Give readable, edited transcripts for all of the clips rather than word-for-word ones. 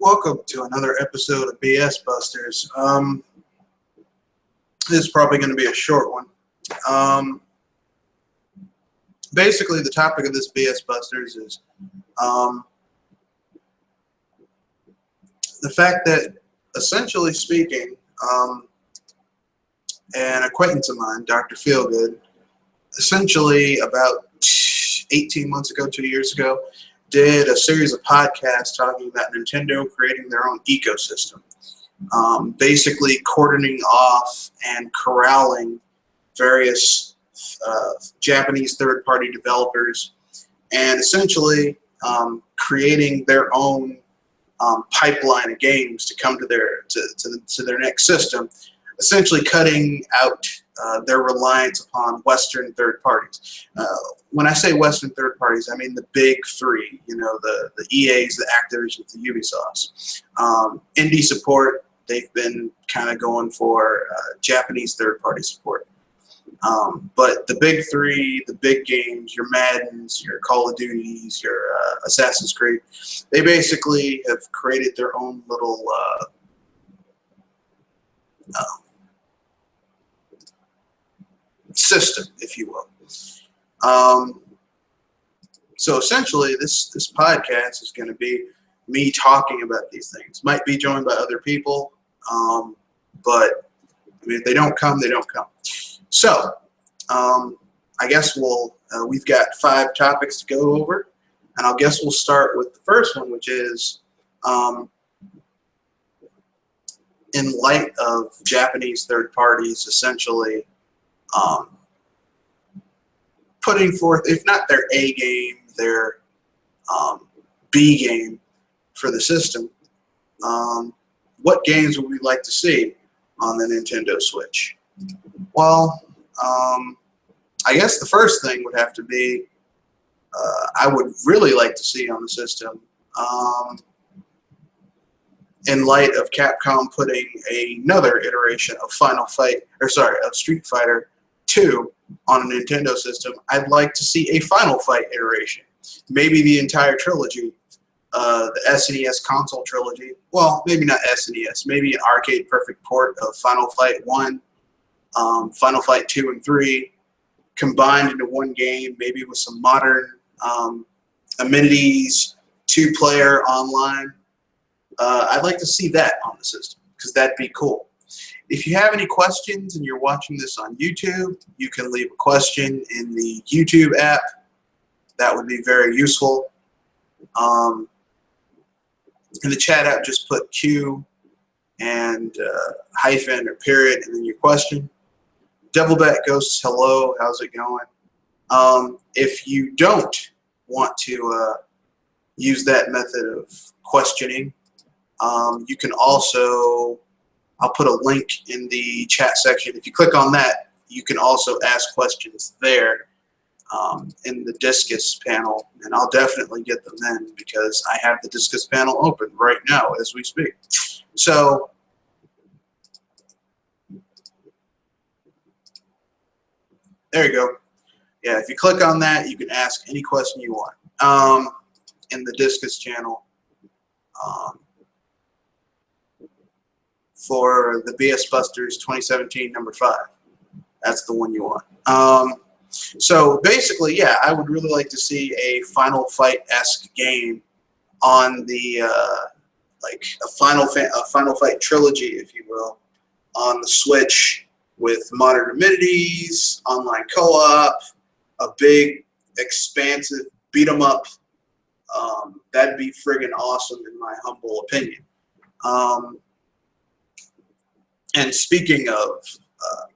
Welcome to another episode of BS Busters. This is probably going to be a short one. Basically, the topic of this BS Busters is the fact that, essentially speaking, an acquaintance of mine, Dr. Feelgood, essentially about 18 months ago, 2 years ago, did a series of podcasts talking about Nintendo creating their own ecosystem, basically cordoning off and corralling various Japanese third-party developers and essentially creating their own pipeline of games to come to their next system, essentially cutting out their reliance upon Western third parties. When I say Western third parties, I mean the big three, the EAs, the Activisions, the Ubisofts. Indie support, they've been kind of going for Japanese third party support. But the big three, the big games, your Maddens, your Call of Duties, your Assassin's Creed, they basically have created their own little system, if you will. So essentially, this podcast is going to be me talking about these things. Might be joined by other people, but I mean, if they don't come, they don't come. So I guess we've got 5 topics to go over, and I guess we'll start with the first one, which is in light of Japanese third parties essentially putting forth, if not their A game, their B game for the system, what games would we like to see on the Nintendo Switch? Well, I guess the first thing would have to be I would really like to see on the system, in light of Capcom putting another iteration of of Street Fighter 2 on a Nintendo system, I'd like to see a Final Fight iteration. Maybe the entire trilogy, the SNES console trilogy. Well, maybe not SNES. Maybe an arcade perfect port of Final Fight 1, Final Fight 2 and 3, combined into one game, maybe with some modern amenities, 2-player online. I'd like to see that on the system because that'd be cool. If you have any questions and you're watching this on YouTube, you can leave a question in the YouTube app. That would be very useful. In the chat app, just put Q and hyphen or period and then your question. Devilbat Ghosts, hello, how's it going? If you don't want to use that method of questioning, you can also, I'll put a link in the chat section. If you click on that, you can also ask questions there in the Discus panel, and I'll definitely get them then because I have the Discus panel open right now as we speak. So, there you go. Yeah, if you click on that, you can ask any question you want in the Discus channel. For the BS Busters 2017 number 5. That's the one you want. So basically, yeah, I would really like to see a Final Fight-esque game on the like a Final Fight trilogy, if you will, on the Switch with modern amenities, online co-op, a big, expansive beat-em-up. That'd be friggin' awesome in my humble opinion. And speaking of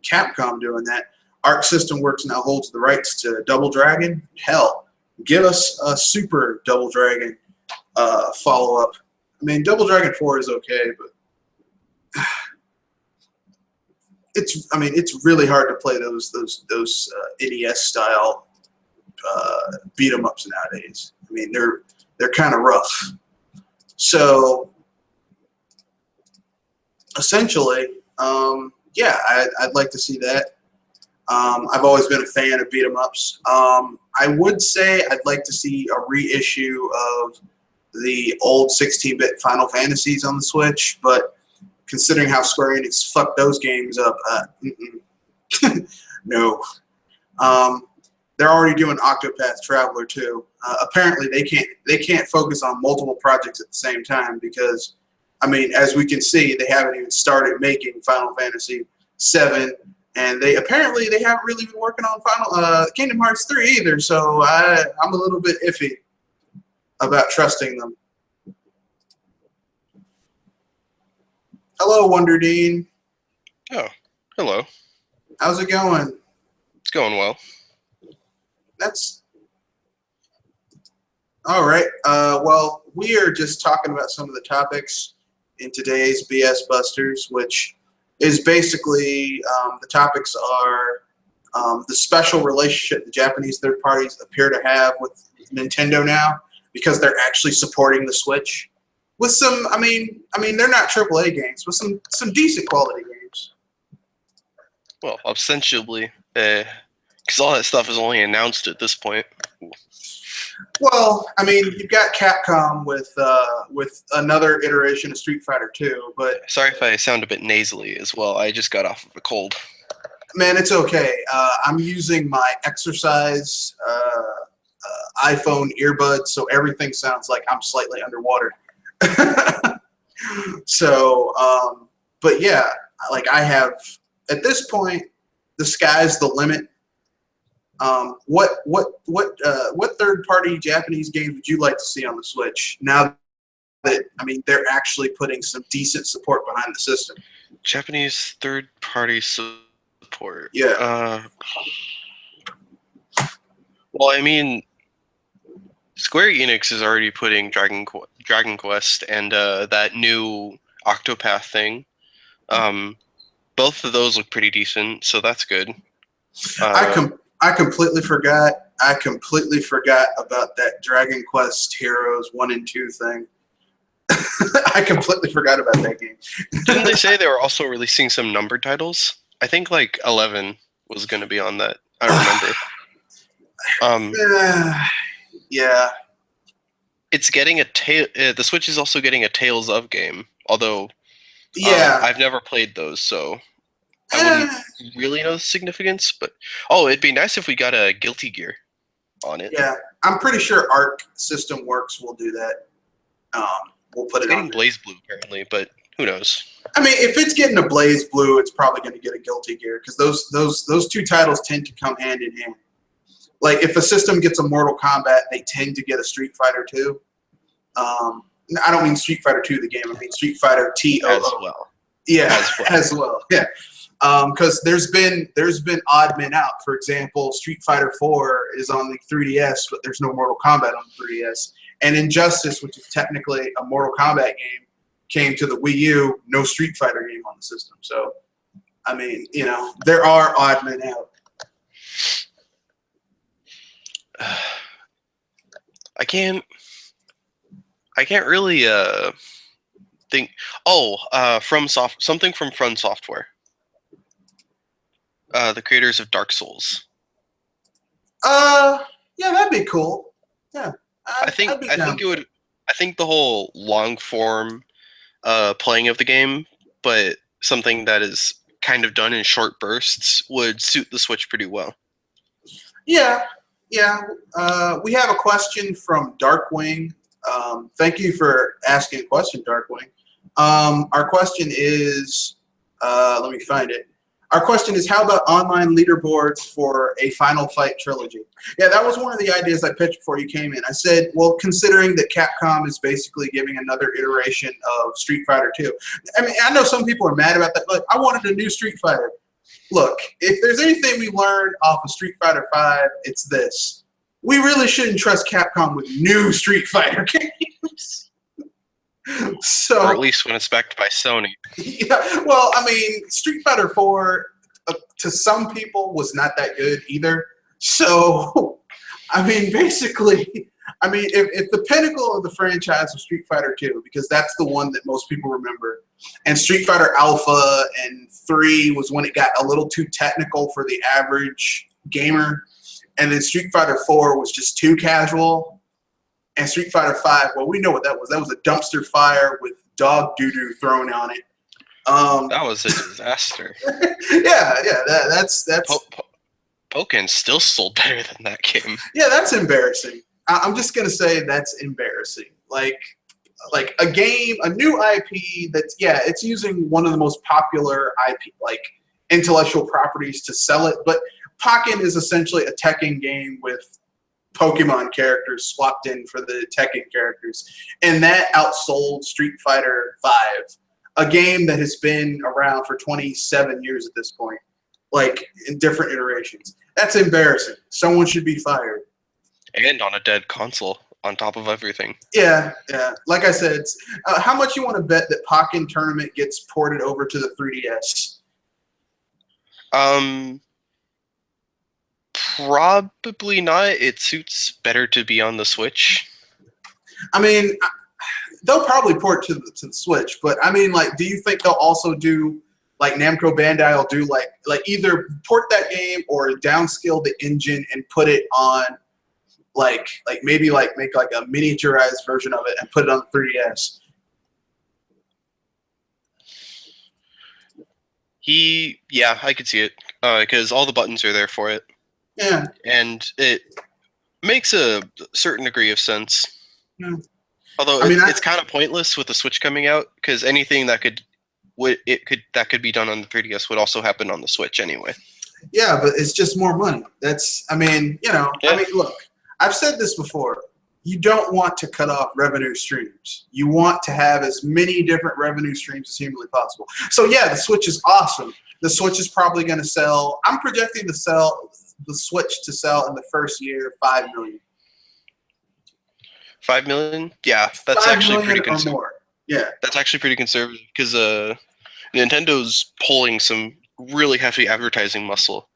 Capcom doing that, Arc System Works now holds the rights to Double Dragon. Hell, give us a Super Double Dragon follow-up. I mean, Double Dragon 4 is okay, but it's really hard to play those NES style beat 'em ups nowadays. I mean, they're kind of rough. So essentially, yeah, I'd like to see that. I've always been a fan of beat 'em ups. I would say I'd like to see a reissue of the old 16-bit Final Fantasies on the Switch, but considering how Square Enix fucked those games up, no. They're already doing Octopath Traveler too. Apparently, they can't focus on multiple projects at the same time because, I mean, as we can see, they haven't even started making Final Fantasy VII, and they haven't really been working on Kingdom Hearts 3 either. So I'm a little bit iffy about trusting them. Hello, Wonder Dean. Oh, hello. How's it going? It's going well. That's all right. Well, we are just talking about some of the topics in today's BS Busters, which is basically the topics are the special relationship the Japanese third parties appear to have with Nintendo now because they're actually supporting the Switch with some. I mean, they're not AAA games, but some decent quality games. Well, ostensibly, because all that stuff is only announced at this point. Well, I mean, you've got Capcom with another iteration of Street Fighter 2, but sorry if I sound a bit nasally as well. I just got off of a cold. Man, it's okay. I'm using my exercise iPhone earbuds, so everything sounds like I'm slightly underwater. So, but yeah, like I have at this point, the sky's the limit. What third-party Japanese games would you like to see on the Switch now that, I mean, they're actually putting some decent support behind the system? Japanese third-party support. Yeah. Well, I mean, Square Enix is already putting Dragon Quest and that new Octopath thing. Both of those look pretty decent, so that's good. I completely forgot. I completely forgot about that Dragon Quest Heroes 1 and 2 thing. I completely forgot about that game. Didn't they say they were also releasing some numbered titles? I think like 11 was going to be on that. I don't remember. Yeah. It's getting the Switch is also getting a Tales of game, although I've never played those, so I wouldn't really know the significance. But it'd be nice if we got a Guilty Gear on it. Yeah, I'm pretty sure Arc System Works will do that. We'll put it on. It's getting Blaze Blue apparently, but who knows? I mean, if it's getting a Blaze Blue, it's probably going to get a Guilty Gear because those two titles tend to come hand in hand. Like if a system gets a Mortal Kombat, they tend to get a Street Fighter 2. I don't mean Street Fighter 2 the game. I mean Street Fighter TOO. As well. Yeah, as well. Yeah. Because there's been odd men out. For example, Street Fighter 4 is on the 3DS, but there's no Mortal Kombat on the 3DS. And Injustice, which is technically a Mortal Kombat game, came to the Wii U, no Street Fighter game on the system. So, I mean, you know, there are odd men out. I can't really think. Something from From Software. The creators of Dark Souls. Yeah, that'd be cool. Yeah, I think the whole long form playing of the game, but something that is kind of done in short bursts would suit the Switch pretty well. Yeah. We have a question from Darkwing. Thank you for asking a question, Darkwing. Our question is, let me find it. Our question is, how about online leaderboards for a Final Fight trilogy? Yeah, that was one of the ideas I pitched before you came in. I said, well, considering that Capcom is basically giving another iteration of Street Fighter 2. I mean, I know some people are mad about that. Look, I wanted a new Street Fighter. Look, if there's anything we learned off of Street Fighter 5, it's this. We really shouldn't trust Capcom with new Street Fighter games. So, or at least when it's backed by Sony. Yeah, well, I mean, Street Fighter 4 to some people was not that good either. So, I mean, basically, I mean, if the pinnacle of the franchise was Street Fighter 2, because that's the one that most people remember, and Street Fighter Alpha and 3 was when it got a little too technical for the average gamer, and then Street Fighter 4 was just too casual. And Street Fighter V, well, we know what that was. That was a dumpster fire with dog doo-doo thrown on it. That was a disaster. Yeah, that's Pokken still sold better than that game. Yeah, that's embarrassing. I'm just gonna say that's embarrassing. Like a game, a new IP that's it's using one of the most popular IP, like intellectual properties to sell it. But Pokken is essentially a Tekken game with Pokemon characters swapped in for the Tekken characters, and that outsold Street Fighter V, a game that has been around for 27 years at this point, like in different iterations. That's embarrassing. Someone should be fired. And on a dead console, on top of everything. Yeah. Like I said, how much you want to bet that Pokken Tournament gets ported over to the 3DS? Probably not. It suits better to be on the Switch. I mean, they'll probably port to the Switch, but I mean, like, do you think they'll also do, like, Namco Bandai will do, like either port that game or downscale the engine and put it on, like maybe like make like a miniaturized version of it and put it on the 3DS? I could see it, because all the buttons are there for it. Yeah. And it makes a certain degree of sense. Yeah. Although it's kind of pointless with the Switch coming out, because anything that could be done on the 3DS would also happen on the Switch anyway. Yeah, but it's just more money. I mean, look, I've said this before. You don't want to cut off revenue streams. You want to have as many different revenue streams as humanly possible. So yeah, the Switch is awesome. The Switch is probably going to sell. I'm projecting the Switch to sell in the first year 5 million. 5 million? Yeah, that's actually pretty conservative. Yeah, that's actually pretty conservative, because Nintendo's pulling some really hefty advertising muscle.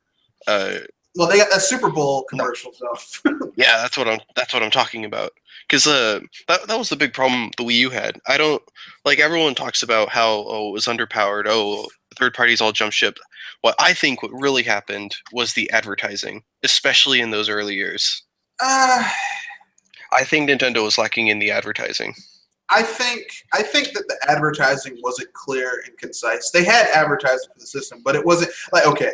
Well, they got that Super Bowl commercial stuff. Yeah, that's what I'm talking about. Because that was the big problem the Wii U had. I don't like, everyone talks about how it was underpowered. Third parties all jump ship. What I think what really happened was the advertising, especially in those early years. I think Nintendo was lacking in the advertising. I think that the advertising wasn't clear and concise. They had advertising for the system, but it wasn't like, okay.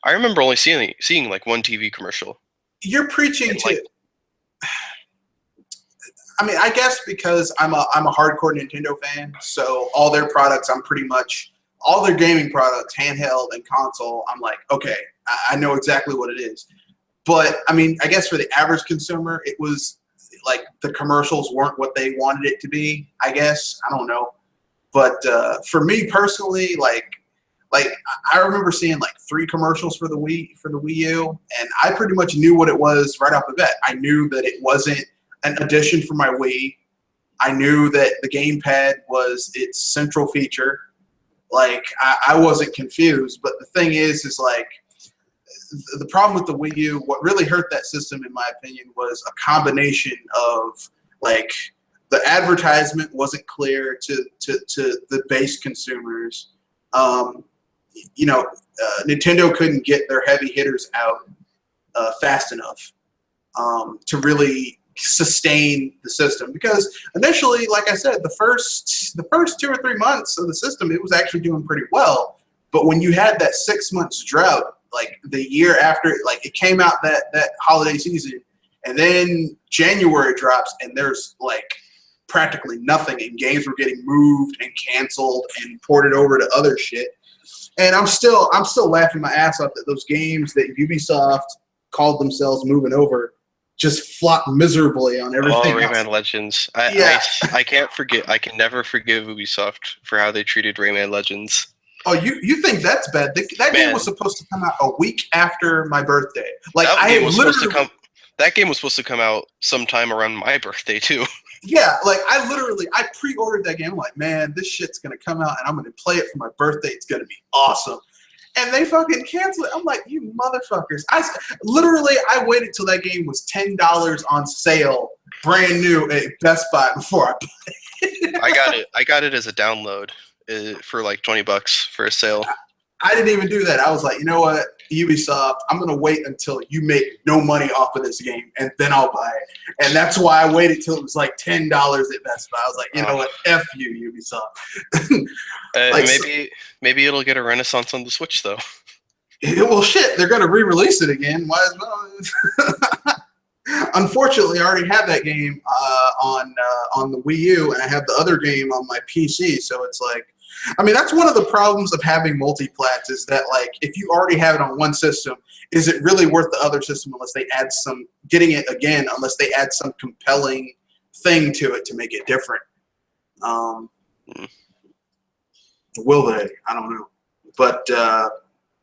I remember only seeing like one TV commercial. You're preaching to. I mean, I guess because I'm a hardcore Nintendo fan, so all their products, all their gaming products, handheld and console, I'm like, okay, I know exactly what it is. But I mean, I guess for the average consumer, it was like the commercials weren't what they wanted it to be. I guess, I don't know. But for me personally, like I remember seeing like 3 commercials for the Wii U, and I pretty much knew what it was right off the bat. I knew that it wasn't an addition for my Wii. I knew that the gamepad was its central feature. Like, I wasn't confused. But the thing is like, the problem with the Wii U, what really hurt that system, in my opinion, was a combination of, like, the advertisement wasn't clear to the base consumers. Nintendo couldn't get their heavy hitters out fast enough to really sustain the system, because initially, like I said, the first 2 or 3 months of the system, it was actually doing pretty well. But when you had that 6 months drought, like the year after, like it came out that holiday season, and then January drops and there's like practically nothing, and games were getting moved and canceled and ported over to other shit. And I'm still laughing my ass off that those games that Ubisoft called themselves moving over just flopped miserably on everything. Rayman Legends. I can't forget. I can never forgive Ubisoft for how they treated Rayman Legends. Oh, you think that's bad? That game was supposed to come out a week after my birthday. Like, that game was supposed to come out sometime around my birthday too. Yeah, like I pre-ordered that game. I'm like, man, this shit's gonna come out and I'm gonna play it for my birthday. It's gonna be awesome. And they fucking canceled it. I'm like, you motherfuckers. I waited till that game was $10 on sale, brand new at Best Buy before I played it. I got it as a download for like $20 for a sale. I didn't even do that. I was like, you know what? Ubisoft, I'm going to wait until you make no money off of this game, and then I'll buy it. And that's why I waited till it was like $10 at Best Buy. I was like, you know what? F you, Ubisoft. Maybe it'll get a renaissance on the Switch, though. Well, shit, they're going to re-release it again. Might as well. Unfortunately, I already have that game on the Wii U, and I have the other game on my PC, so it's like, I mean, that's one of the problems of having multi-plats is that, like, if you already have it on one system, is it really worth the other system unless they add unless they add some compelling thing to it to make it different? Will they? I don't know. But,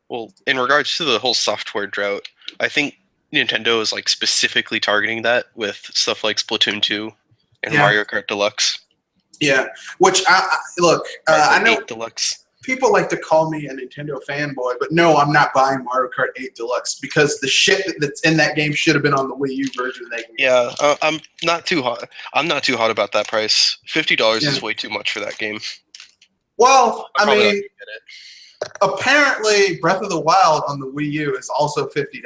well, in regards to the whole software drought, I think Nintendo is, like, specifically targeting that with stuff like Splatoon 2 and Mario Kart Deluxe. Yeah, which I know Deluxe. People like to call me a Nintendo fanboy, but no, I'm not buying Mario Kart 8 Deluxe because the shit that's in that game should have been on the Wii U version of that game. Yeah, I'm not too hot. I'm not too hot about that price. $50 is way too much for that game. Well, I mean, apparently Breath of the Wild on the Wii U is also $50.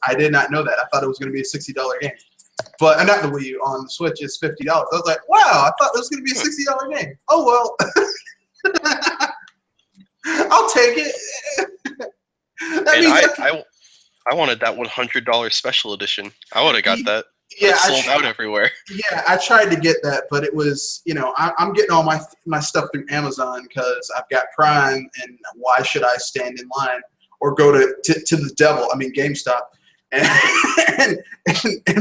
I did not know that. I thought it was going to be a $60 game. But not the Wii U, on the Switch is $50. I was like, wow, I thought it was going to be a $60 game. Oh, well. I'll take it. I wanted that $100 special edition. I would have got that. Yeah, it's sold out everywhere. Yeah, I tried to get that, but it was, I'm getting all my stuff through Amazon because I've got Prime, and why should I stand in line or go to the devil, GameStop, and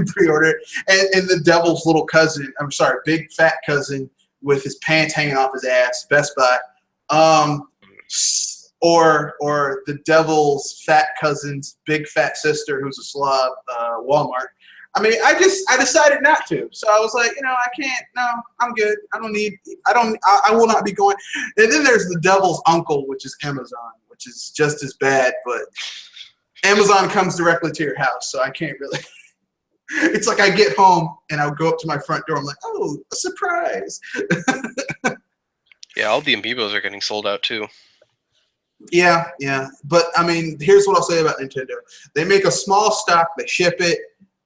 pre-order it. And the devil's little cousin, big fat cousin with his pants hanging off his ass, Best Buy, or the devil's fat cousin's big fat sister who's a slob, Walmart. I decided not to. So I was like, I can't, no, I'm good. I will not be going. And then there's the devil's uncle, which is Amazon, which is just as bad, but Amazon comes directly to your house, so I can't really. It's like I get home and I'll go up to my front door. I'm like, oh, a surprise. Yeah, all the Amiibos are getting sold out too. Yeah. But, here's what I'll say about Nintendo. They make a small stock, they ship it,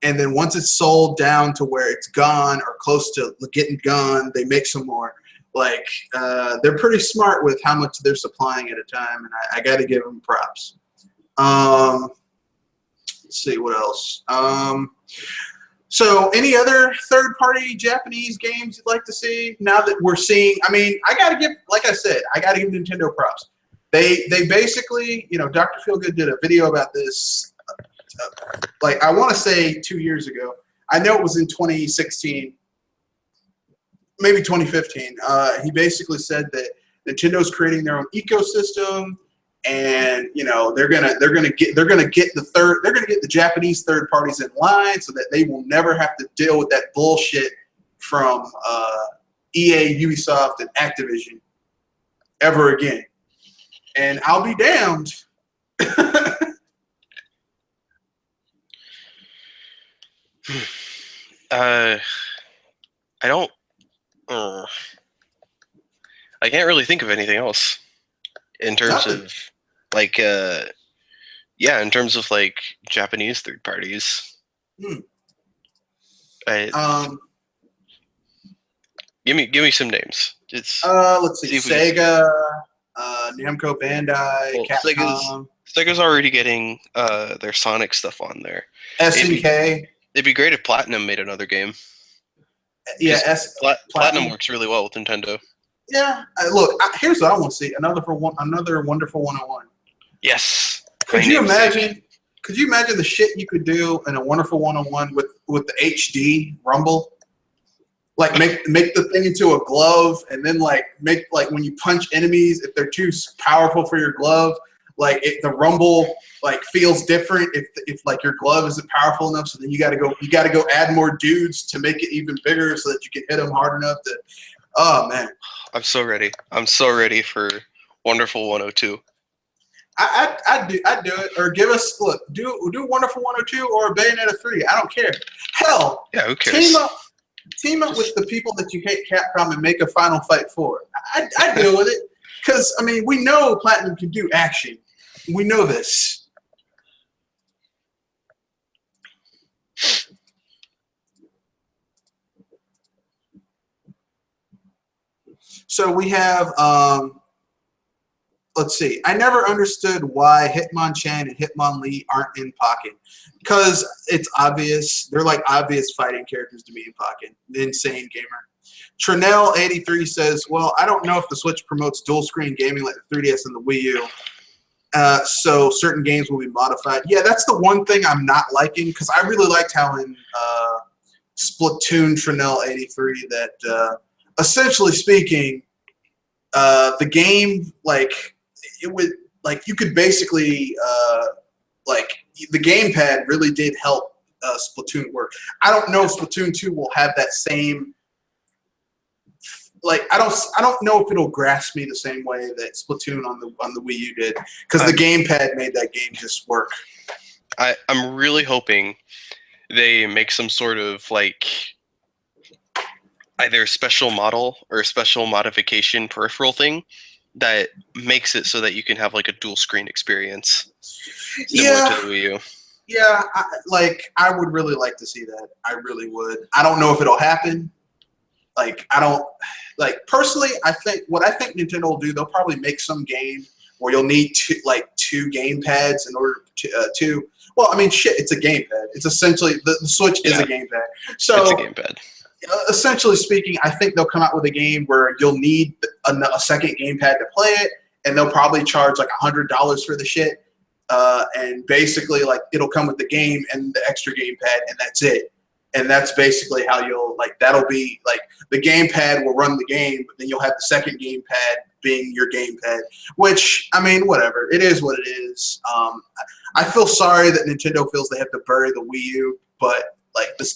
and then once it's sold down to where it's gone or close to getting gone, they make some more. Like, they're pretty smart with how much they're supplying at a time, and I got to give them props. Let's see, what else? So any other third-party Japanese games you'd like to see now that we're seeing? I got to give, like I said, I got to give Nintendo props. They basically, Dr. Feelgood did a video about this, I want to say 2 years ago. I know it was in 2016, maybe 2015. He basically said that Nintendo's creating their own ecosystem, and they're gonna get the Japanese third parties in line so that they will never have to deal with that bullshit from EA, Ubisoft, and Activision ever again. And I'll be damned. I can't really think of anything else in terms of in terms of Japanese third parties. Give me some names. Let's see, Sega, Namco Bandai, Capcom. Sega's already getting their Sonic stuff on there. SNK. It'd be great if Platinum made another game. Yeah, Platinum works really well with Nintendo. Yeah, look, here's what I want to see: another Wonderful 101. Yes. Could you imagine the shit you could do in a Wonderful 101 with the HD rumble? Like make the thing into a glove, and then make when you punch enemies, if they're too powerful for your glove, the rumble feels different if your glove isn't powerful enough. So then you got to go add more dudes to make it even bigger so that you can hit them hard enough to. Oh man, I'm so ready. I'm so ready for Wonderful 102. I'd do it, or do Wonderful 102 or Bayonetta 3. I don't care. Hell, yeah, who cares? Team up with the people that you hate, Capcom, and make a Final Fight 4. I'd deal with it. Because, we know Platinum can do action. We know this. So we have, let's see. I never understood why Hitmonchan and Hitmonlee aren't in Pokken. Because it's obvious. They're like obvious fighting characters to me in Pokken. The Insane Gamer. Trinell83 says, well, I don't know if the Switch promotes dual screen gaming like the 3DS and the Wii U. So certain games will be modified. Yeah, that's the one thing I'm not liking, because I really liked how in Splatoon Trinell83 that essentially speaking, the game, like, it would, like, you could basically, like, the gamepad really did help Splatoon work. I don't know if Splatoon 2 will have that same, like, I don't know if it'll grasp me the same way that Splatoon on the Wii U did, because the gamepad made that game just work. I'm really hoping they make some sort of, like, either a special model or a special modification peripheral thing that makes it so that you can have, like, a dual screen experience similar to the Wii U. Yeah, I would really like to see that. I really would. I don't know if it'll happen. Like, I don't, like, personally, I think Nintendo will do, they'll probably make some game where you'll need two game pads in order to, well, I mean, shit, it's a gamepad. It's essentially, the Switch is a gamepad. So, it's a gamepad. Essentially speaking, I think they'll come out with a game where you'll need a second gamepad to play it, and they'll probably charge like $100 for the shit. And basically, like, it'll come with the game and the extra gamepad, and that's it. And that's basically how you'll, like, that'll be, like, the gamepad will run the game, but then you'll have the second gamepad being your gamepad, which, I mean, whatever. It is what it is. I feel sorry that Nintendo feels they have to bury the Wii U, but, like, the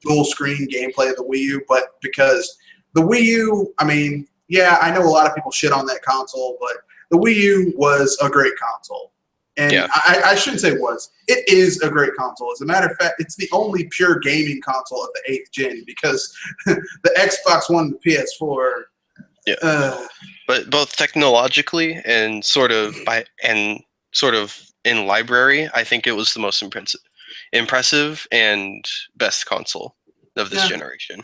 dual screen gameplay of the Wii U, but because the Wii U, I mean, yeah, I know a lot of people shit on that console, but the Wii U was a great console. And I shouldn't say was. It is a great console. As a matter of fact, it's the only pure gaming console of the 8th gen, because the Xbox One and the PS4. Yeah. But both technologically and sort of in library, I think it was the most impressive and best console of this generation.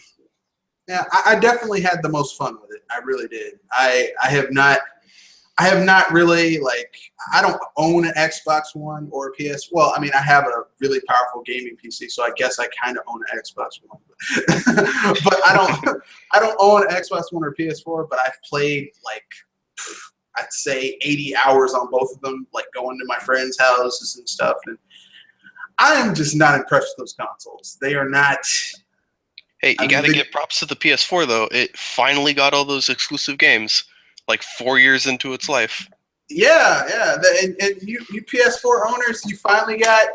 Yeah, I definitely had the most fun with it. I really did. I have not really, like, I don't own an Xbox One or a PS. Well, I mean, I have a really powerful gaming PC, so I guess I kind of own an Xbox One. But I don't own an Xbox One or PS4, but I've played, like, I'd say 80 hours on both of them, like going to my friends' houses and stuff. And I am just not impressed with those consoles. They are not. Hey, you got to give props to the PS4, though. It finally got all those exclusive games, like 4 years into its life. Yeah. And you PS4 owners, you finally got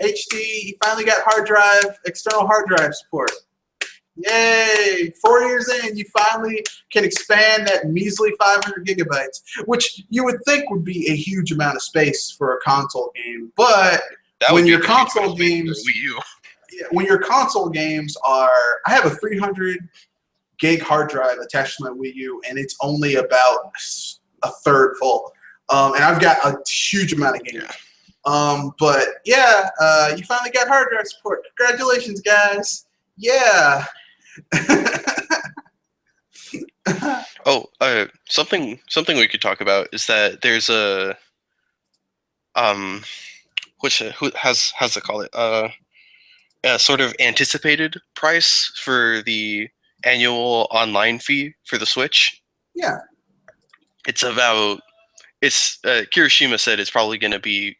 HD, you finally got external hard drive support. Yay! 4 years in, you finally can expand that measly 500 gigabytes, which you would think would be a huge amount of space for a console game. But when your console games, when your console games are, I have a 300 gig hard drive attached to my Wii U, and it's only about a third full. And I've got a huge amount of games. But yeah, you finally got hard drive support. Congratulations, guys. Yeah. Something we could talk about is that there's a how's it call it? A sort of anticipated price for the annual online fee for the Switch. Yeah. Kirishima said it's probably going to be,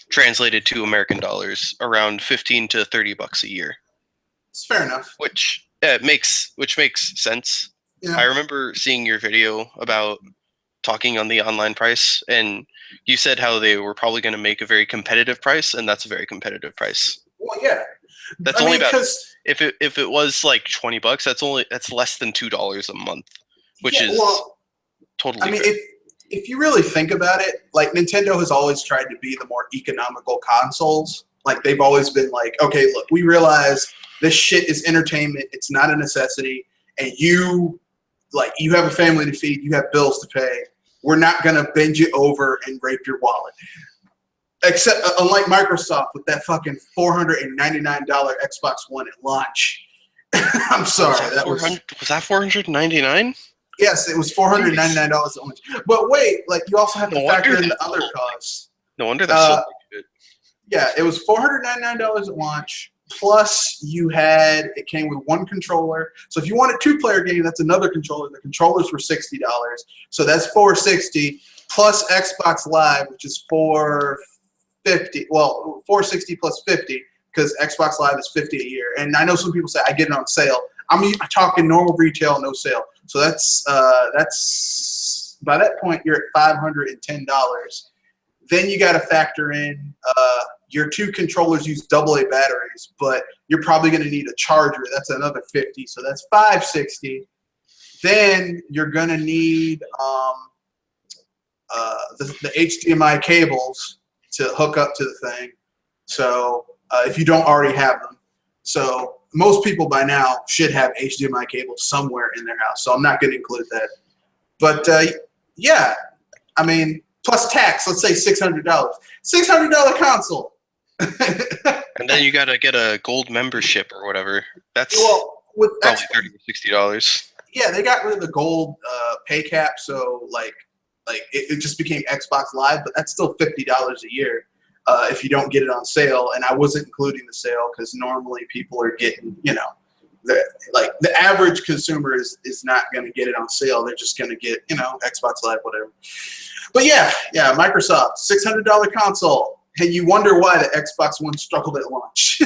translated to American dollars around $15 to $30 a year. It's fair enough. Which makes sense. Yeah. I remember seeing your video about talking on the online price, and you said how they were probably going to make a very competitive price, and that's a very competitive price. Well, yeah. That's only about, if it was like $20, that's less than $2 a month, which is totally. I mean, if you really think about it, like, Nintendo has always tried to be the more economical consoles. Like, they've always been like, okay, look, we realize this shit is entertainment. It's not a necessity. And you have a family to feed. You have bills to pay. We're not going to bend you over and rape your wallet. Except, unlike Microsoft with that fucking $499 Xbox One at launch. I'm sorry. Was that $499? Yes, it was $499 at launch. But wait, like you also have to factor in the other costs. No wonder that's so good. Yeah, it was $499 at launch. Plus, it came with one controller. So if you want a 2-player game, that's another controller. The controllers were $60. So that's $460 plus Xbox Live, which is $450. Well, $460 plus $50 because Xbox Live is $50 a year. And I know some people say I get it on sale. I'm talking normal retail, no sale. So that's by that point you're at $510. Then you got to factor in your 2 controllers use AA batteries, but you're probably going to need a charger. That's another $50. So that's $560. Then you're going to need the HDMI cables to hook up to the thing. So if you don't already have them. So most people by now should have HDMI cables somewhere in their house. So I'm not going to include that. But yeah, I mean, plus tax, let's say $600. $600 console. And then you got to get a gold membership or whatever. That's with probably $30 or $60. Yeah, they got rid of the gold pay cap. So like it just became Xbox Live, but that's still $50 a year. If you don't get it on sale, and I wasn't including the sale because normally people are getting, the average consumer is not going to get it on sale. They're just going to get, Xbox Live, whatever. But yeah, Microsoft, $600 console, and you wonder why the Xbox One struggled at launch.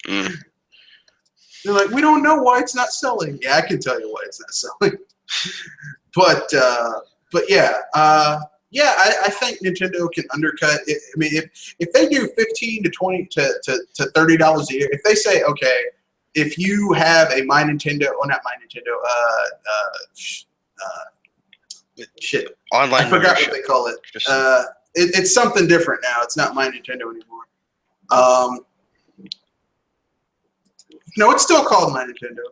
They're like, we don't know why it's not selling. Yeah, I can tell you why it's not selling. But yeah. I think Nintendo can undercut it. I mean, if they do $15 to $20 to $30 a year, if they say, okay, if you have a My Nintendo, or not My Nintendo, shit, online, I forgot what they call it. It's something different now. It's not My Nintendo anymore. No, it's still called My Nintendo.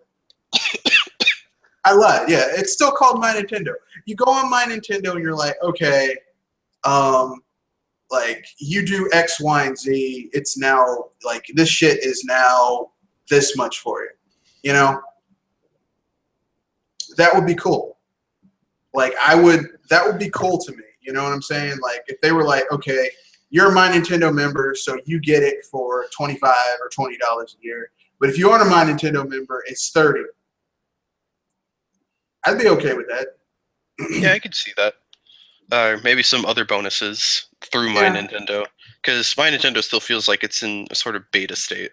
I lied. Yeah, it's still called My Nintendo. You go on My Nintendo and you're like, okay, like you do X, Y, and Z. It's now like this shit is now this much for you. That would be cool. Like that would be cool to me. You know what I'm saying? Like if they were like, okay, you're a My Nintendo member, so you get it for $25 or $20 a year. But if you aren't a My Nintendo member, it's $30. I'd be okay with that. Yeah, I could see that. Maybe some other bonuses through My Nintendo, because My Nintendo still feels like it's in a sort of beta state.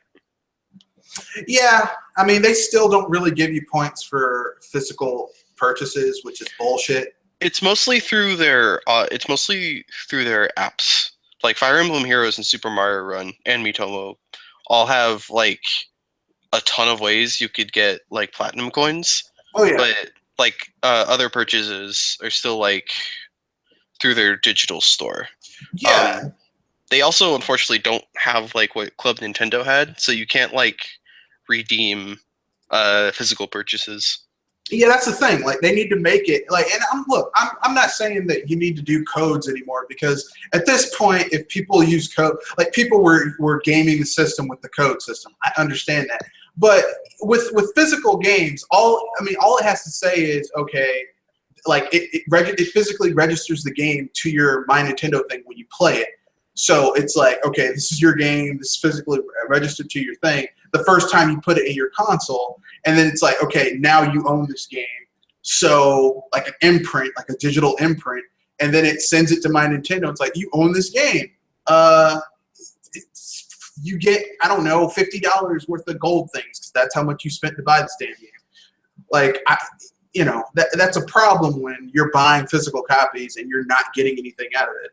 Yeah, I mean, they still don't really give you points for physical purchases, which is bullshit. It's mostly through their apps. Like Fire Emblem Heroes and Super Mario Run and Miitomo all have like a ton of ways you could get like platinum coins. Oh yeah. But like other purchases are still like through their digital store. Yeah. They also unfortunately don't have like what Club Nintendo had, so you can't like redeem physical purchases. Yeah, that's the thing. Like they need to make it like, and I'm not saying that you need to do codes anymore, because at this point, if people use code, like people were gaming the system with the code system. I understand that. But with physical games, all it has to say is, okay, like it physically registers the game to your My Nintendo thing when you play it. So it's like, okay, this is your game. This is physically registered to your thing the first time you put it in your console. And then it's like, okay, now you own this game. So like an imprint, like a digital imprint. And then it sends it to My Nintendo. It's like, you own this game. You get, I don't know, $50 worth of gold things, because that's how much you spent to buy this damn game. Like, that's a problem when you're buying physical copies and you're not getting anything out of it.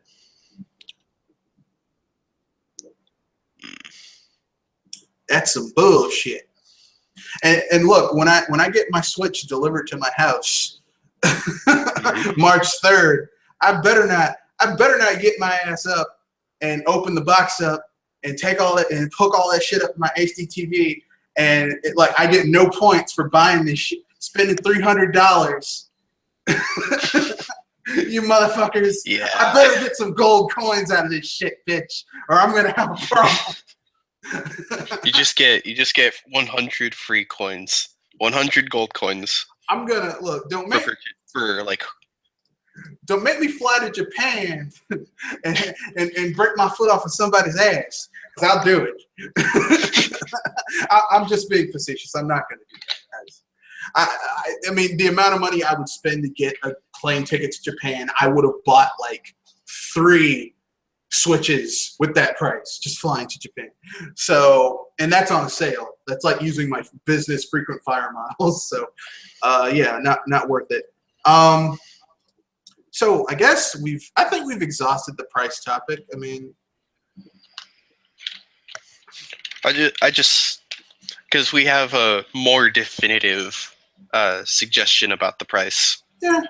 That's some bullshit. And look, when I get my Switch delivered to my house, March 3rd, I better not get my ass up and open the box up and take all that and hook all that shit up to my HD TV, and I get no points for buying this shit, spending $300. You motherfuckers! Yeah. I better get some gold coins out of this shit, bitch, or I'm gonna have a problem. You just get 100 free coins, 100 gold coins. I'm gonna look. Don't make me fly to Japan and break my foot off of somebody's ass, because I'll do it. I'm just being facetious. I'm not going to do that. I mean, the amount of money I would spend to get a plane ticket to Japan, I would have bought like 3 Switches with that price, just flying to Japan. So, and that's on a sale. That's like using my business frequent flyer miles. So, yeah, not worth it. So I guess I think we've exhausted the price topic. I mean, I just because we have a more definitive suggestion about the price. Yeah.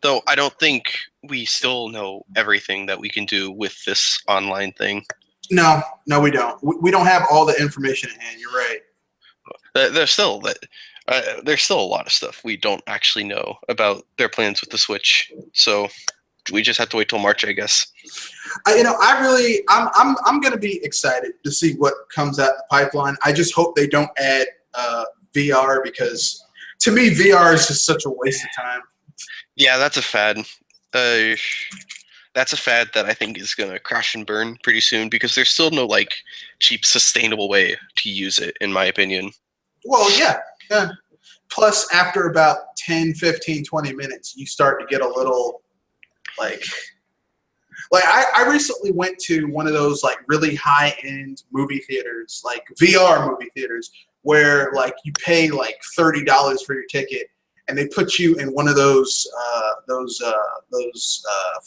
Though I don't think we still know everything that we can do with this online thing. No, we don't. We don't have all the information at hand. You're right. There's still a lot of stuff we don't actually know about their plans with the Switch. So we just have to wait till March, I guess. I'm going to be excited to see what comes out the pipeline. I just hope they don't add VR, because to me, VR is just such a waste of time. Yeah, that's a fad. That's a fad that I think is going to crash and burn pretty soon, because there's still no like cheap, sustainable way to use it, in my opinion. Well, yeah. Plus, after about 10, 15, 20 minutes, you start to get a little like I recently went to one of those like really high-end movie theaters, like VR movie theaters, where like you pay like $30 for your ticket, and they put you in one of those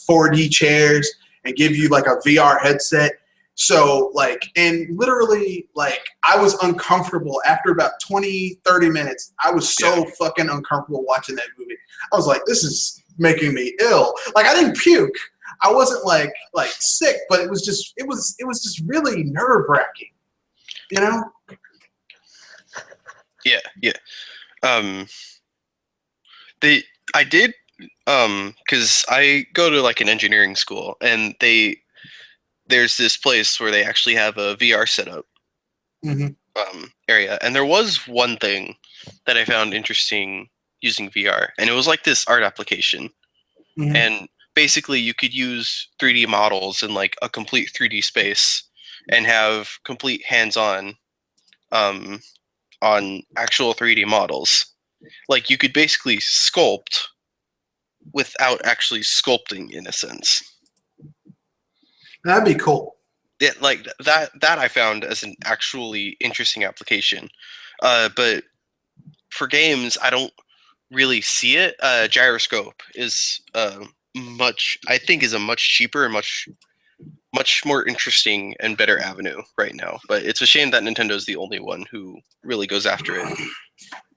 4D chairs and give you like a VR headset. So like, and literally like I was uncomfortable after about 20, 30 minutes. I was so fucking uncomfortable watching that movie. I was like, this is making me ill. Like I didn't puke. I wasn't like sick, but it was just really nerve-wracking. You know? Yeah. I did because I go to like an engineering school, and there's this place where they actually have a VR setup area, and there was one thing that I found interesting using VR, and it was like this art application, and basically you could use 3D models in like a complete 3D space and have complete hands-on on actual 3D models. Like you could basically sculpt without actually sculpting, in a sense. That'd be cool. Yeah, like that I found as an actually interesting application. But for games, I don't really see it. Gyroscope is a much cheaper and much more interesting and better avenue right now. But it's a shame that Nintendo's the only one who really goes after it.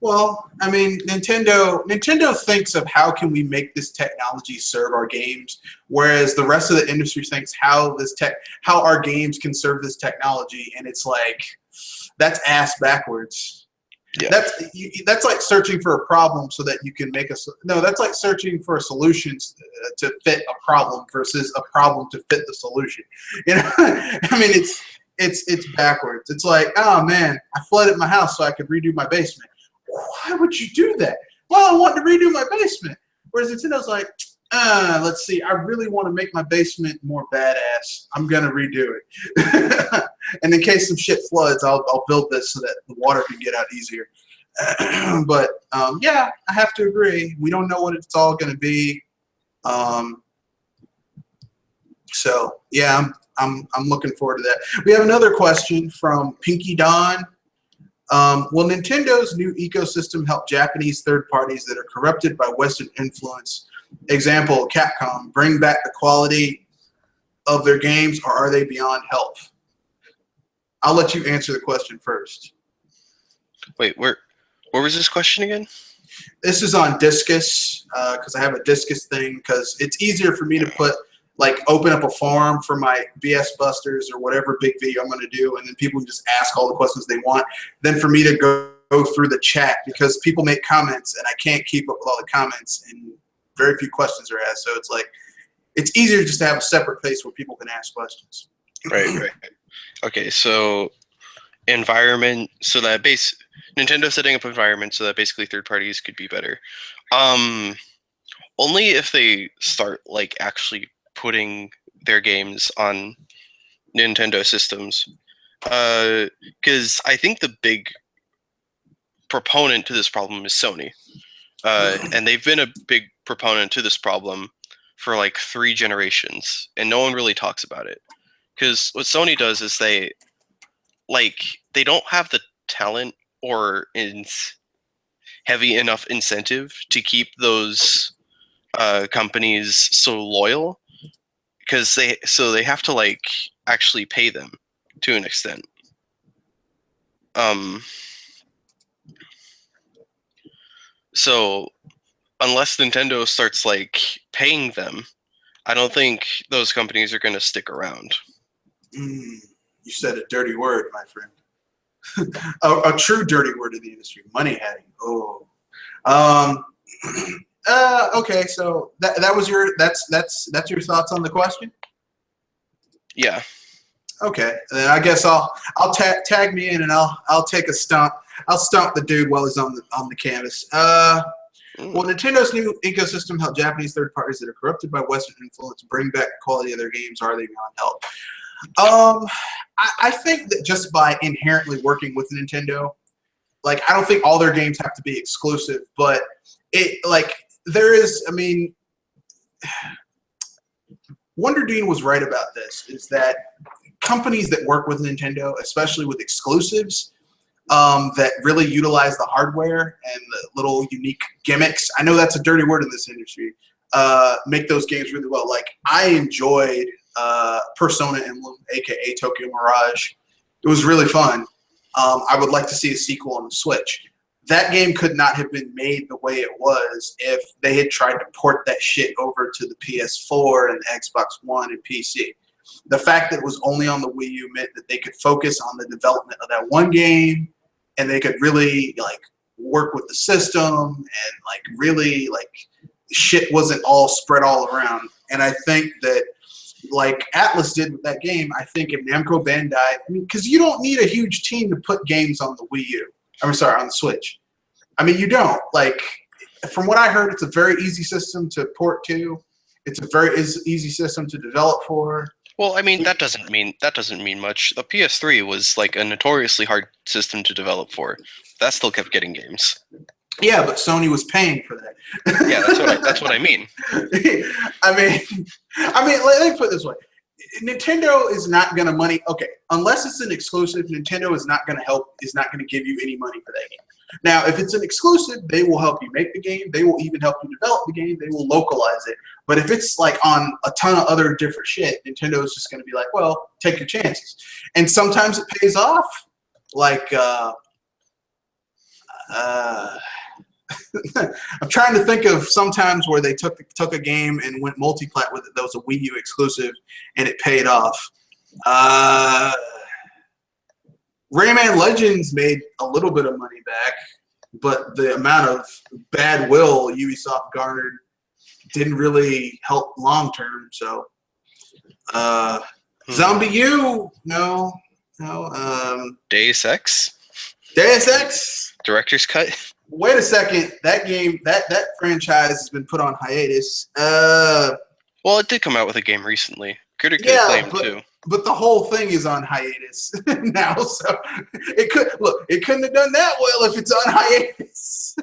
Well, I mean, Nintendo thinks of how can we make this technology serve our games, whereas the rest of the industry thinks how our games can serve this technology, and it's like that's ass backwards. Yeah. That's like searching for a problem so that you can make that's like searching for a solution to fit a problem versus a problem to fit the solution. You know, I mean, it's backwards. It's like, oh man, I flooded my house so I could redo my basement. Why would you do that? Well, I want to redo my basement. Whereas Nintendo's like, let's see, I really want to make my basement more badass. I'm gonna redo it. And in case some shit floods, I'll build this so that the water can get out easier. But yeah, I have to agree. We don't know what it's all gonna be. So yeah, I'm looking forward to that. We have another question from Pinky Don. Will Nintendo's new ecosystem help Japanese third parties that are corrupted by Western influence, example Capcom, bring back the quality of their games, or are they beyond help? I'll let you answer the question first. Wait, where was this question again? This is on Discus, because I have a Discus thing, because it's easier for me to open up a forum for my BS Busters or whatever big video I'm going to do, and then people can just ask all the questions they want, than for me to go through the chat, because people make comments, and I can't keep up with all the comments, and very few questions are asked. So it's like, it's easier just to have a separate place where people can ask questions. Right. Okay, so environment, so that Nintendo setting up environments so that basically third parties could be better. Only if they start like actually putting their games on Nintendo systems. Because I think the big proponent to this problem is Sony. And they've been a big proponent to this problem for like 3 generations, and no one really talks about it. Because what Sony does is they don't have the talent or heavy enough incentive to keep those companies so loyal, because they have to like actually pay them to an extent. So unless Nintendo starts like paying them, I don't think those companies are going to stick around. You said a dirty word, my friend. a true dirty word in the industry. Money hacking. Oh. Okay, so that was that's your thoughts on the question? Yeah. Okay, then I guess I'll tag me in, and I'll take a stomp. I'll stomp the dude while he's on the canvas. Well, Nintendo's new ecosystem helped Japanese third parties that are corrupted by Western influence bring back the quality of their games. Are they beyond help? I think that just by inherently working with Nintendo, like, I don't think all their games have to be exclusive, but there is, I mean, Wonder Dean was right about this, is that companies that work with Nintendo, especially with exclusives, that really utilize the hardware and the little unique gimmicks. I know that's a dirty word in this industry. Make those games really well. Like, I enjoyed Persona Emblem, aka Tokyo Mirage. It was really fun. I would like to see a sequel on the Switch. That game could not have been made the way it was if they had tried to port that shit over to the PS4 and the Xbox One and PC. The fact that it was only on the Wii U meant that they could focus on the development of that one game, and they could really like work with the system, and like really like shit wasn't all spread all around. And I think that, like Atlas did with that game, I think if Namco Bandai, I mean, because you don't need a huge team to put games on the Wii U. I'm sorry, on the Switch. I mean, you don't. Like, from what I heard, it's a very easy system to port to. It's a very easy system to develop for. Well, I mean, that doesn't mean much. The PS3 was like a notoriously hard system to develop for. That still kept getting games. Yeah, but Sony was paying for that. Yeah, that's what I mean. I mean, let me put it this way: Nintendo is not going to money. Okay, unless it's an exclusive, Nintendo is not going to help. Is not going to give you any money for that game. Now, if it's an exclusive, they will help you make the game. They will even help you develop the game. They will localize it. But if it's like on a ton of other different shit, Nintendo is just going to be like, well, take your chances. And sometimes it pays off. Like, I'm trying to think of sometimes where they took a game and went multi-plat with it that was a Wii U exclusive, and it paid off. Rayman Legends made a little bit of money back, but the amount of bad will Ubisoft garnered didn't really help long term. So, Zombie U, no. Deus Ex? Deus Ex? Director's Cut? Wait a second. That game, that franchise has been put on hiatus. Well, it did come out with a game recently. Critically acclaimed too. But the whole thing is on hiatus now, so it couldn't have done that well if it's on hiatus.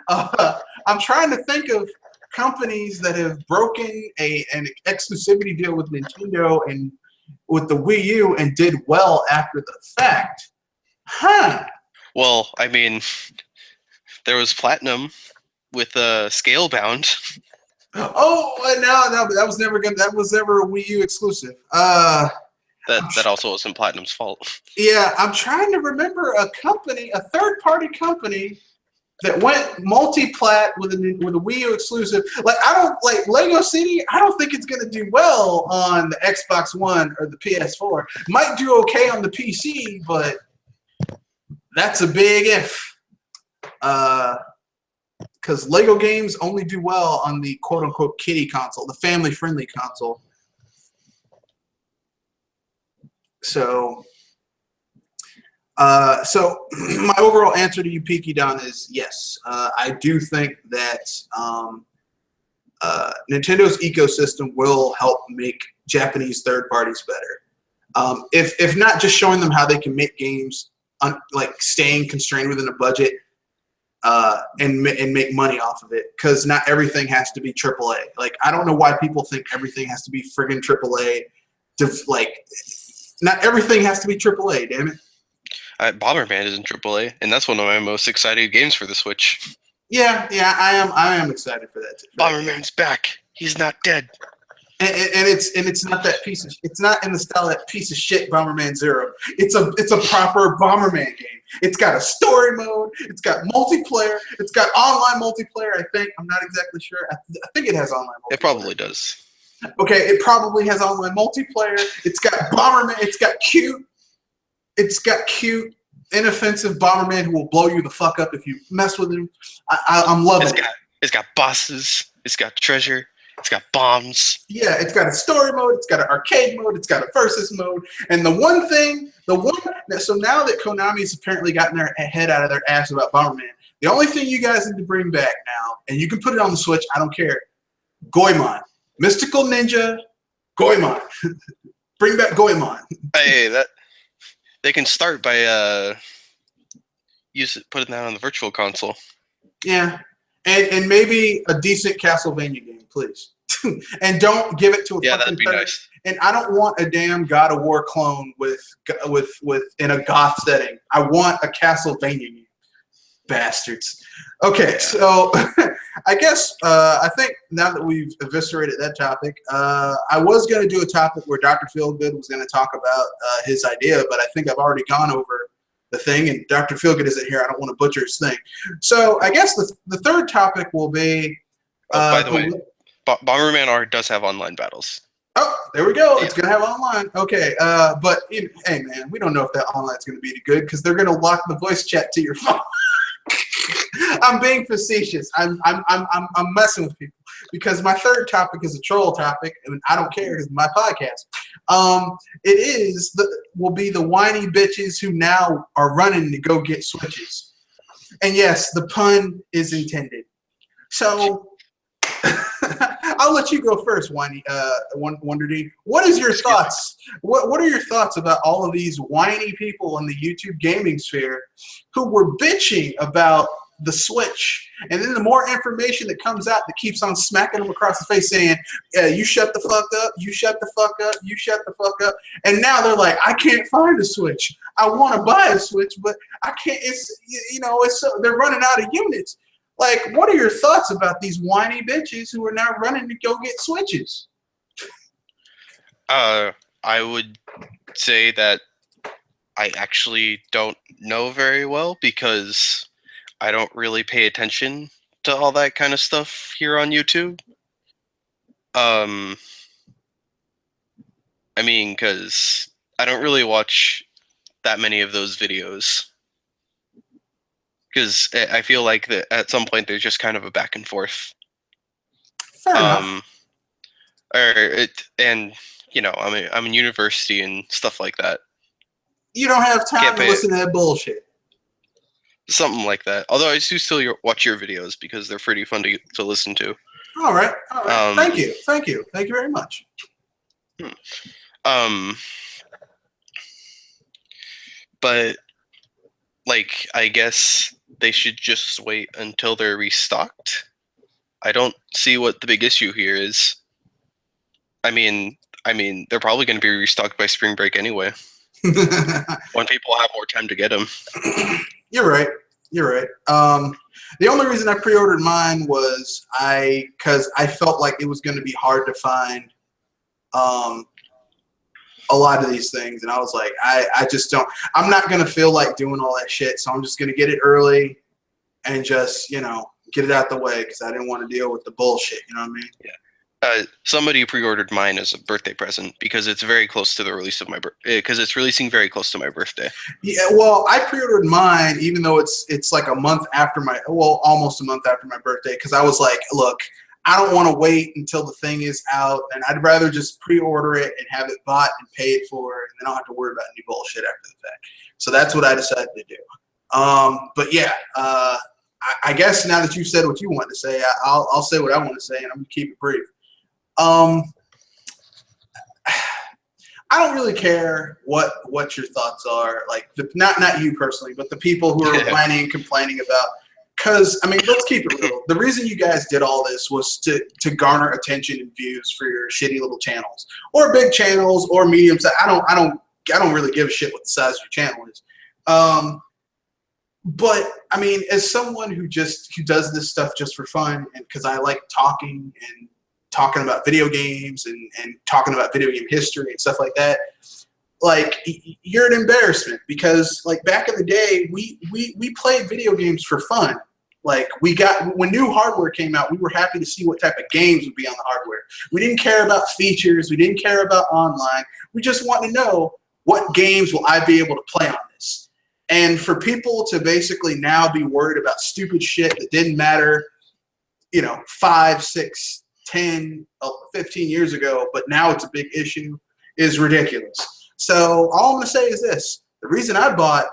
I'm trying to think of companies that have broken an exclusivity deal with Nintendo and with the Wii U and did well after the fact. Huh. Well, I mean, there was Platinum with Scalebound. Oh no! That was never good. That was never a Wii U exclusive. That also wasn't Platinum's fault. Yeah, I'm trying to remember a third-party company that went multi-plat with a Wii U exclusive. Like, I don't like Lego City. I don't think it's gonna do well on the Xbox One or the PS4. Might do okay on the PC, but that's a big if. Because Lego games only do well on the quote-unquote kiddie console, the family-friendly console. So, So my overall answer to you, Peaky Don, is yes. I do think that Nintendo's ecosystem will help make Japanese third parties better. If not just showing them how they can make games like staying constrained within a budget and make money off of it, because not everything has to be AAA. Like, I don't know why people think everything has to be friggin' AAA. Not everything has to be AAA. Damn it. Bomberman is in AAA, and that's one of my most excited games for the Switch. Yeah, I am excited for that. Bomberman's back. He's not dead. And it's not that piece of. It's not in the style of that piece of shit Bomberman Zero. It's a proper Bomberman game. It's got a story mode. It's got multiplayer. It's got online multiplayer. I think I'm not exactly sure. I think it has online multiplayer. It probably does. Okay, it probably has online multiplayer. It's got Bomberman. It's got cute, inoffensive Bomberman who will blow you the fuck up if you mess with him. I'm loving it. It's got bosses. It's got treasure. It's got bombs. Yeah, it's got a story mode. It's got an arcade mode. It's got a versus mode. And so now that Konami's apparently gotten their head out of their ass about Bomberman, the only thing you guys need to bring back now, and you can put it on the Switch, I don't care, Goemon. Mystical Ninja, Goemon. Bring back Goemon. Hey, they can start by putting that on the Virtual Console. Yeah, and maybe a decent Castlevania game, please. And don't give it to a that'd be nice. And I don't want a damn God of War clone with in a goth setting. I want a Castlevania game. Bastards. Okay, so I guess I think now that we've eviscerated that topic, I was going to do a topic where Dr. Feelgood was going to talk about his idea, but I think I've already gone over the thing, and Dr. Feelgood isn't here. I don't want to butcher his thing. So I guess the third topic will be... by the way, Bomberman R does have online battles. Oh, there we go. Yeah. It's going to have online. Okay, but hey, man, we don't know if that online is going to be good because they're going to lock the voice chat to your phone. I'm being facetious. I'm messing with people because my third topic is a troll topic, and I don't care because it's my podcast. Will be the whiny bitches who now are running to go get Switches, and yes, the pun is intended. So I'll let you go first, whiny Wonder D. What is your thoughts? What are your thoughts about all of these whiny people in the YouTube gaming sphere who were bitching about the Switch, and then the more information that comes out that keeps on smacking them across the face saying, you shut the fuck up, you shut the fuck up, you shut the fuck up, and now they're like, I can't find a Switch. I want to buy a Switch, but I can't. They're running out of units. Like, what are your thoughts about these whiny bitches who are now running to go get Switches? I would say that I actually don't know very well because I don't really pay attention to all that kind of stuff here on YouTube. I mean, because I don't really watch that many of those videos. Because I feel like that at some point there's just kind of a back and forth. Fair enough. I'm in university and stuff like that. You don't have time to listen to that bullshit. Something like that. Although I do still watch your videos because they're pretty fun to listen to. All right. Thank you very much. But like, I guess they should just wait until they're restocked. I don't see what the big issue here is. I mean, they're probably going to be restocked by spring break anyway. When people have more time to get them. You're right. The only reason I pre-ordered mine was because I felt like it was going to be hard to find a lot of these things, and I was like, I just don't. I'm not going to feel like doing all that shit, so I'm just going to get it early and just get it out the way because I didn't want to deal with the bullshit. You know what I mean? Yeah. Somebody pre-ordered mine as a birthday present because it's very close to the release of my because it's releasing very close to my birthday. Yeah, well, I pre-ordered mine even though it's like a month after almost a month after my birthday because I was like, look, I don't want to wait until the thing is out, and I'd rather just pre-order it and have it bought and paid for, and then I don't have to worry about any bullshit after the fact. So that's what I decided to do. But yeah, I guess now that you've said what you want to say, I'll say what I want to say, and I'm gonna keep it brief. I don't really care what your thoughts are, like not you personally, but the people who are whining and complaining about. Because I mean, let's keep it real. The reason you guys did all this was to garner attention and views for your shitty little channels, or big channels, or medium size. I don't really give a shit what the size of your channel is. But I mean, as someone who does this stuff just for fun, and because I like talking about video games and talking about video game history and stuff like that, like, you're an embarrassment, because like back in the day, we played video games for fun. Like, when new hardware came out, we were happy to see what type of games would be on the hardware. We didn't care about features. We didn't care about online. We just wanted to know, what games will I be able to play on this? And for people to basically now be worried about stupid shit that didn't matter, 5, 6, 10, 15 years ago, but now it's a big issue, is ridiculous. So all I'm going to say is this: the reason I'm buying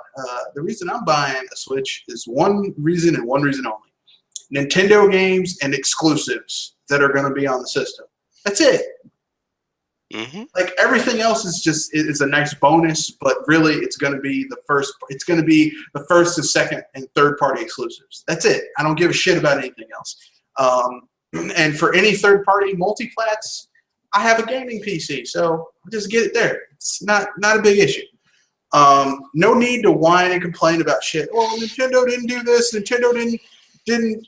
a Switch is one reason and one reason only: Nintendo games and exclusives that are going to be on the system. That's it. Mm-hmm. Like, everything else is a nice bonus, but really it's going to be the first. It's going to be the first and second and third party exclusives. That's it. I don't give a shit about anything else. And for any third party multiplats, I have a gaming PC, so just get it there. It's not a big issue. No need to whine and complain about shit. Oh, Nintendo didn't do this. Nintendo didn't.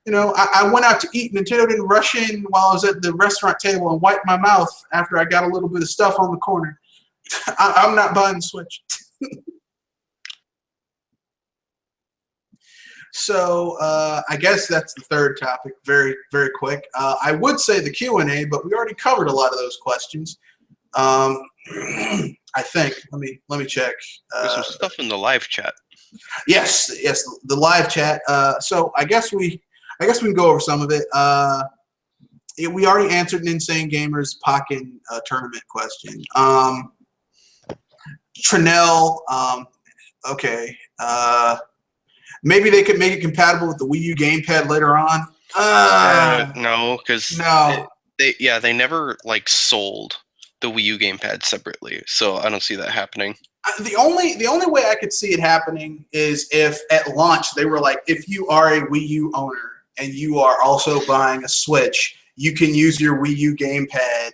I went out to eat. Nintendo didn't rush in while I was at the restaurant table and wipe my mouth after I got a little bit of stuff on the corner. I'm not buying the Switch. So I guess that's the third topic. Very, very quick. I would say the Q&A, but we already covered a lot of those questions. I think. Let me check. There's some stuff in the live chat. Yes, the live chat. So I guess we can go over some of it. We already answered an Insane Gamers Pokken tournament question. Trinell. Okay. Maybe they could make it compatible with the Wii U gamepad later on. No, because they never sold the Wii U gamepad separately, so I don't see that happening. The only way I could see it happening is if at launch they were like, if you are a Wii U owner and you are also buying a Switch, you can use your Wii U gamepad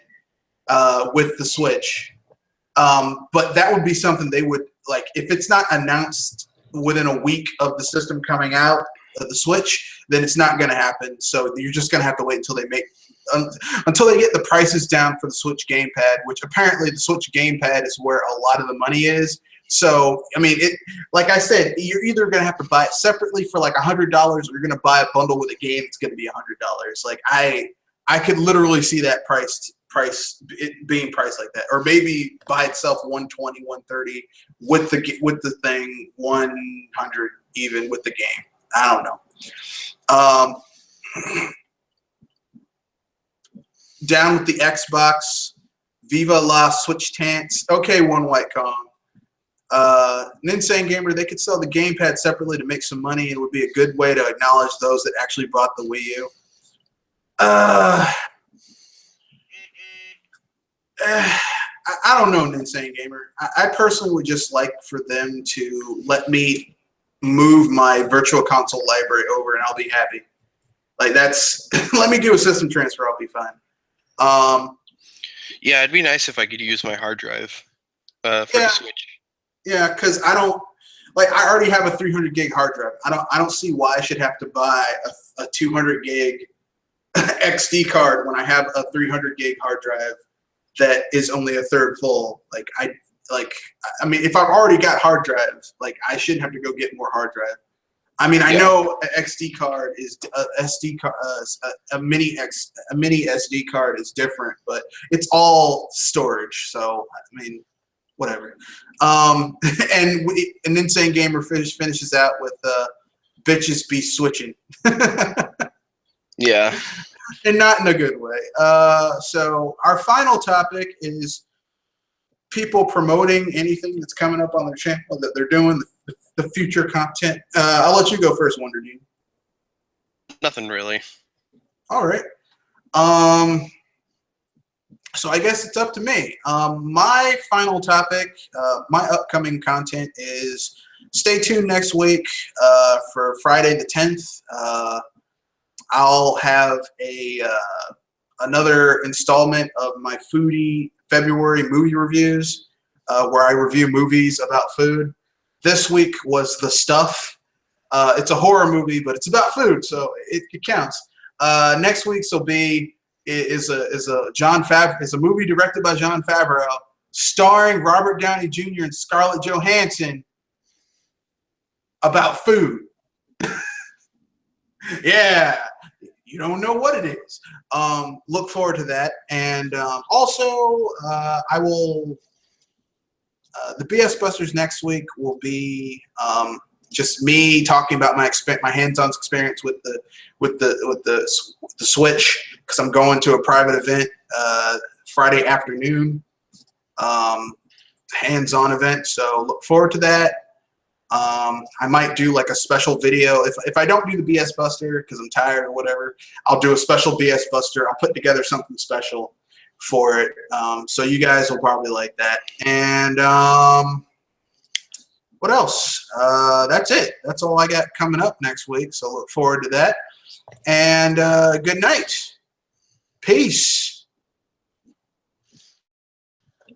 with the Switch. But that would be something they would like if it's not announced within a week of the system coming out of the Switch, then it's not going to happen. So you're just going to have to wait until they get the prices down for the Switch gamepad, which apparently the Switch gamepad is where a lot of the money is. So, I mean, like I said, you're either going to have to buy it separately for like $100, or you're going to buy a bundle with a game that's going to be $100. Like, I could literally see that being priced like that, or maybe by itself $120, $130 with the thing, $100 even with the game. I don't know. Down with the Xbox. Viva la Switch Tants. Okay, One White Kong. An Insane Gamer, they could sell the gamepad separately to make some money, and it would be a good way to acknowledge those that actually bought the Wii U. I don't know, an Insane Gamer. I personally would just like for them to let me move my virtual console library over, and I'll be happy. Like, that's let me do a system transfer. I'll be fine. Yeah, it'd be nice if I could use my hard drive for the Switch. Yeah, because I don't like. I already have a 300 gig hard drive. I don't see why I should have to buy a 200 gig XD card when I have a 300 gig hard drive that is only a third full. I mean, if I've already got hard drives, like, I shouldn't have to go get more hard drive. I mean, I know an XD card is a mini SD card is different, but it's all storage. So, I mean, whatever. And an Insane Gamer finishes out with bitches be switching. Yeah. and not in a good way. So our final topic is people promoting anything that's coming up on their channel that they're doing, the future content. I'll let you go first, Wonder Dean. Nothing really. All right. So I guess it's up to me. My final topic, my upcoming content is stay tuned next week for Friday the 10th. I'll have another installment of my Foodie February movie reviews where I review movies about food. This week was The Stuff. It's a horror movie, but it's about food, so it counts. Next week's will be is a movie directed by Jon Favreau, starring Robert Downey Jr. and Scarlett Johansson about food. Yeah, you don't know what it is. Look forward to that, and also I will. The BS Busters next week will be just me talking about my hands-on experience with the Switch, because I'm going to a private event Friday afternoon, hands-on event. So look forward to that. I might do like a special video if I don't do the BS Buster because I'm tired or whatever. I'll do a special BS Buster. I'll put together something special for it. So you guys will probably like that. And what else? That's it. That's all I got coming up next week. So look forward to that. And good night. Peace.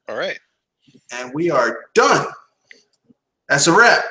All right. And we are done. That's a wrap.